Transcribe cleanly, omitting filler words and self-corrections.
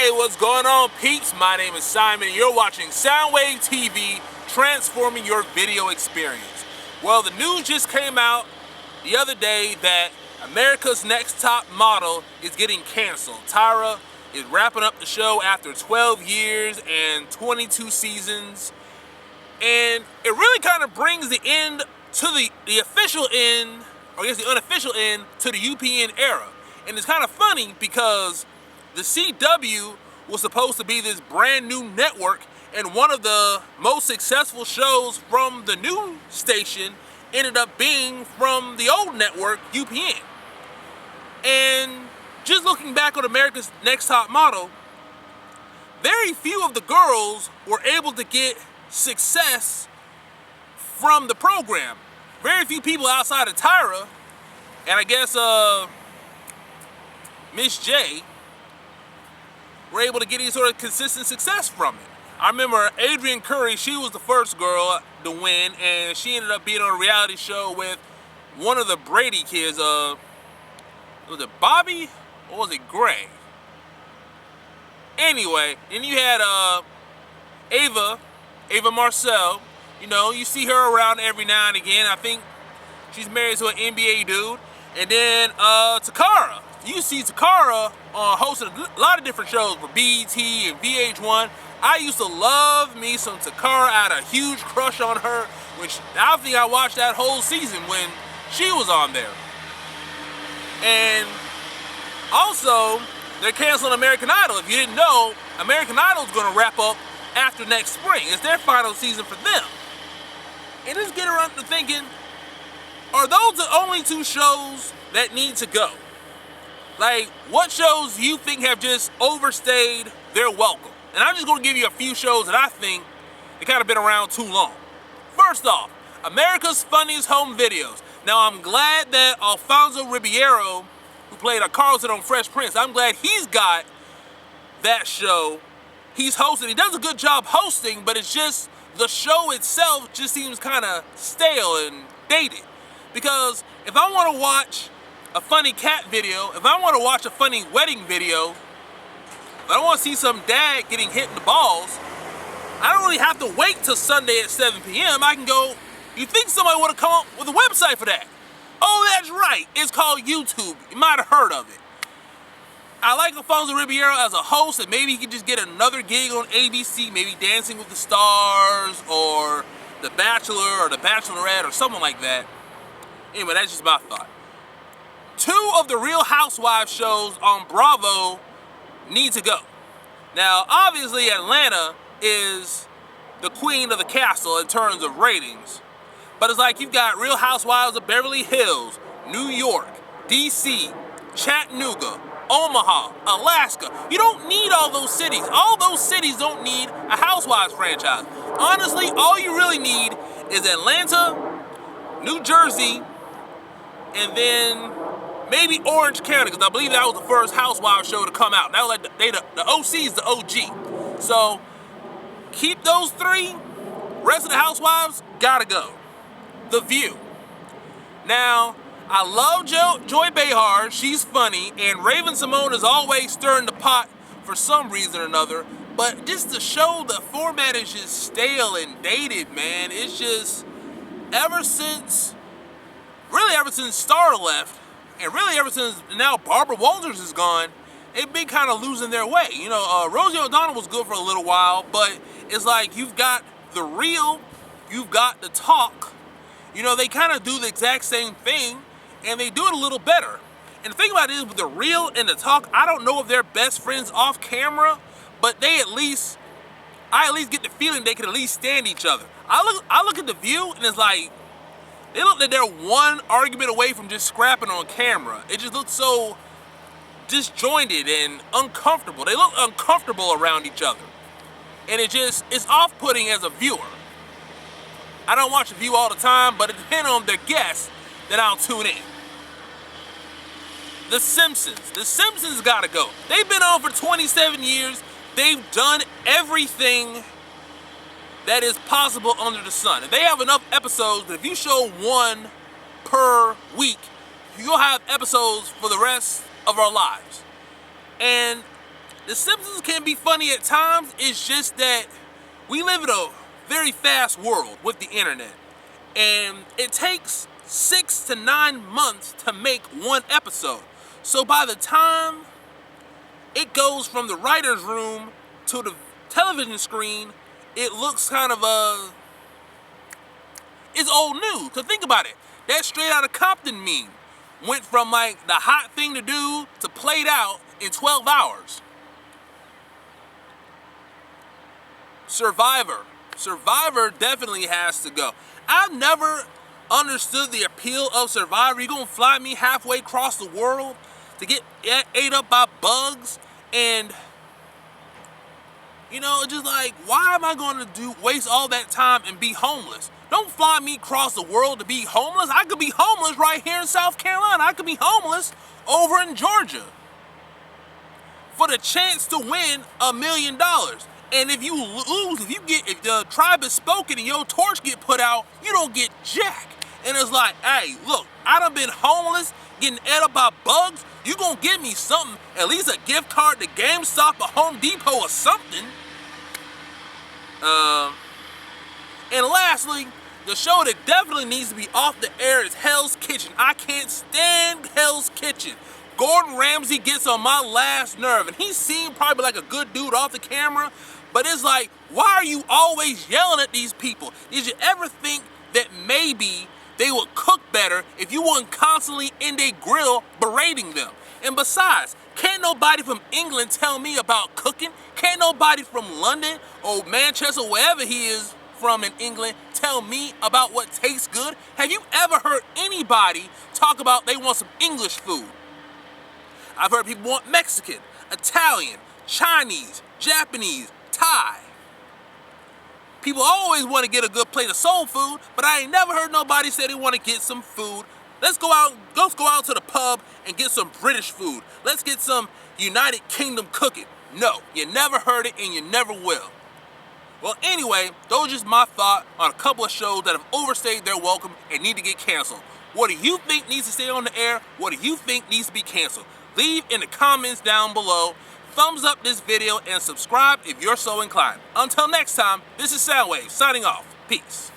Hey, what's going on, peeps? My name is Simon, and you're watching Soundwave TV, transforming your video experience. Well, the news just came out the other day that America's Next Top Model is getting canceled. Tyra is wrapping up the show after 12 years and 22 seasons. And it really kind of brings the end to the official end, or I guess the unofficial end, to the UPN era. And it's kind of funny because the CW was supposed to be this brand new network, and one of the most successful shows from the new station ended up being from the old network, UPN. And just looking back on America's Next Top Model, very few of the girls were able to get success from the program. Very few people outside of Tyra, and I guess Miss J, were able to get any sort of consistent success from it. I remember Adrienne Curry, she was the first girl to win, and she ended up being on a reality show with one of the Brady kids. Was it Bobby or was it Gray? Anyway, then you had Ava Marcel. You know, you see her around every now and again. I think she's married to an NBA dude. And then Takara. You see Takara hosting a lot of different shows for BET and VH1. I used to love me some Takara. I had a huge crush on her, which I think I watched that whole season when she was on there. And also, they're canceling American Idol. If you didn't know, American Idol is going to wrap up after next spring. It's their final season for them. And just get around to thinking, are those the only two shows that need to go? Like, what shows do you think have just overstayed their welcome? And I'm just going to give you a few shows that I think they kind of been around too long. First off, America's Funniest Home Videos. Now, I'm glad that Alfonso Ribeiro, who played a Carlton on Fresh Prince, I'm glad he's got that show. He's hosting. He does a good job hosting, but it's just the show itself just seems kind of stale and dated. Because if I want to watch a funny cat video, if I want to watch a funny wedding video, if I want to see some dad getting hit in the balls, I don't really have to wait till Sunday at 7 p.m. I can go, you think somebody would have come up with a website for that? Oh, that's right. It's called YouTube. You might have heard of it. I like Alfonso Ribeiro as a host, and maybe he could just get another gig on ABC, maybe Dancing with the Stars, or The Bachelor, or The Bachelorette, or something like that. Anyway, that's just my thought. 2 of the Real Housewives shows on Bravo need to go. Now, obviously, Atlanta is the queen of the castle in terms of ratings. But it's like you've got Real Housewives of Beverly Hills, New York, DC, Chattanooga, Omaha, Alaska. You don't need all those cities. All those cities don't need a Housewives franchise. Honestly, all you really need is Atlanta, New Jersey, and then maybe Orange County, because I believe that was the first Housewives show to come out. That was like the OC's the OG. So keep those 3. Rest of the Housewives gotta go. The View. Now, I love Joy Behar. She's funny, and Raven Simone is always stirring the pot for some reason or another. But just the show, the format is just stale and dated, man. It's just ever since Star left, and really ever since now Barbara Walters is gone, they've been kind of losing their way. You know, Rosie O'Donnell was good for a little while, but it's like you've got The Real, you've got The Talk. You know, they kind of do the exact same thing, and they do it a little better. And the thing about it is, with The Real and The Talk, I don't know if they're best friends off camera, but I at least get the feeling they can at least stand each other. I look at The View, and it's like, they look like they're one argument away from just scrapping on camera. It just looks so disjointed and uncomfortable. They look uncomfortable around each other. And it's off-putting as a viewer. I don't watch The View all the time, but it depends on their guests that I'll tune in. The Simpsons. The Simpsons gotta go. They've been on for 27 years. They've done everything that is possible under the sun. And they have enough episodes that if you show 1 per week, you'll have episodes for the rest of our lives. And The Simpsons can be funny at times. It's just that we live in a very fast world with the internet. And it takes 6 to 9 months to make one episode. So by the time it goes from the writer's room to the television screen, it looks kind of it's old news. So think about it. That Straight Outta Compton meme went from like the hot thing to do to played out in 12 hours. Survivor definitely has to go. I've never understood the appeal of Survivor. You're gonna fly me halfway across the world to get ate up by bugs, and you know, just like, why am I gonna waste all that time and be homeless? Don't fly me across the world to be homeless. I could be homeless right here in South Carolina. I could be homeless over in Georgia for the chance to win $1 million. And if you lose, if the tribe is spoken and your torch get put out, you don't get jack. And it's like, hey, look, I done been homeless, getting ate up by bugs. You gonna give me something, at least a gift card to GameStop or Home Depot or something. And lastly, the show that definitely needs to be off the air is Hell's Kitchen. I can't stand Hell's Kitchen. Gordon Ramsay gets on my last nerve, and he seemed probably like a good dude off the camera, but it's like, why are you always yelling at these people? Did you ever think that maybe they would cook better if you weren't constantly in their grill berating them? And besides, can't nobody from England tell me about cooking? Can't nobody from London or Manchester, wherever he is from in England, tell me about what tastes good? Have you ever heard anybody talk about they want some English food? I've heard people want Mexican, Italian, Chinese, Japanese, Thai. People always want to get a good plate of soul food, but I ain't never heard nobody say they want to get some food. Let's go out to the pub and get some British food. Let's get some United Kingdom cooking. No, you never heard it and you never will. Well, anyway, those are just my thoughts on a couple of shows that have overstayed their welcome and need to get canceled. What do you think needs to stay on the air? What do you think needs to be canceled? Leave in the comments down below. Thumbs up this video and subscribe if you're so inclined. Until next time, this is Soundwave signing off. Peace.